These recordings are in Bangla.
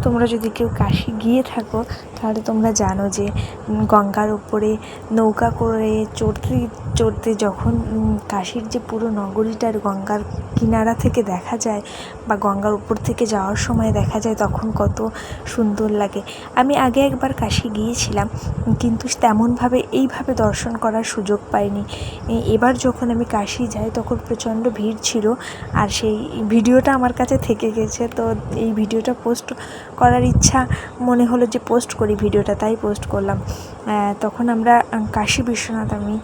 তোমরা যদি কেউ কাশী গিয়ে থাকো তাহলে তোমরা জানো যে গঙ্গার উপরে নৌকা করে চড়তে চড়তে যখন কাশীর যে পুরো নগরীটার গঙ্গার কিনারা থেকে দেখা যায় বা গঙ্গার উপর থেকে যাওয়ার সময় দেখা যায়, তখন কত সুন্দর লাগে। আমি আগে একবার কাশী গিয়েছিলাম, কিন্তু তেমনভাবে এইভাবে দর্শন করার সুযোগ পাইনি। এবার যখন আমি কাশী যাই তখন প্রচণ্ড ভিড় ছিল, আর সেই ভিডিওটা আমার কাছে থেকে গেছে। তো এই ভিডিওটা পোস্ট করার ইচ্ছা মনে হলো যে পোস্ট করি ভিডিওটা, তাই পোস্ট করলাম। তখন আমরা কাশী বিশ্বনাথ আমি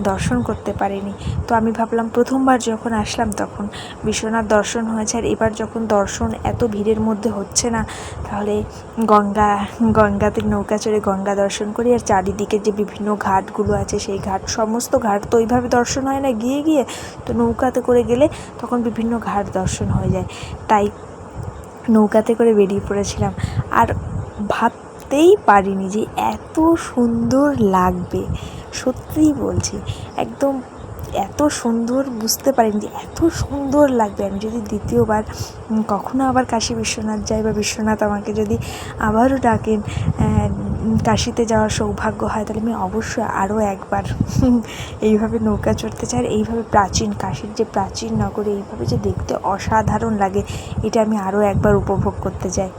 দর্শন করতে পারিনি। তো আমি ভাবলাম প্রথমবার যখন আসলাম তখন বিশ্বনাথ দর্শন হয়েছে, আর এবার যখন দর্শন এত ভিড়ের মধ্যে হচ্ছে না, তাহলে গঙ্গাতে নৌকা চড়ে গঙ্গা দর্শন করি। আর চারিদিকে যে বিভিন্ন ঘাটগুলো আছে সেই সমস্ত ঘাট তো ওইভাবে দর্শন হয় না গিয়ে গিয়ে, তো নৌকাতে করে গেলে তখন বিভিন্ন ঘাট দর্শন হয়ে যায়। তাই নৌকাতে করে বেরিয়ে পড়েছিলাম, আর ভাবতেই পারিনি যে এত সুন্দর লাগবে। সত্যিই বলছি, একদম এত সুন্দর, বুঝতে পারিনি যে এত সুন্দর লাগবে। আমি যদি দ্বিতীয়বার কখনো আবার কাশী বিশ্বনাথ যাই, বা বিশ্বনাথ আমাকে যদি আবারও ডাকেন, কাশীতে যাওয়ার সৌভাগ্য হয়, তাহলে আমি অবশ্যই আরও একবার এইভাবে নৌকা চড়তে চাই। আর এইভাবে প্রাচীন কাশীর যে প্রাচীন নগরী এইভাবে যে দেখতে অসাধারণ লাগে, এটা আমি আরও একবার উপভোগ করতে চাই।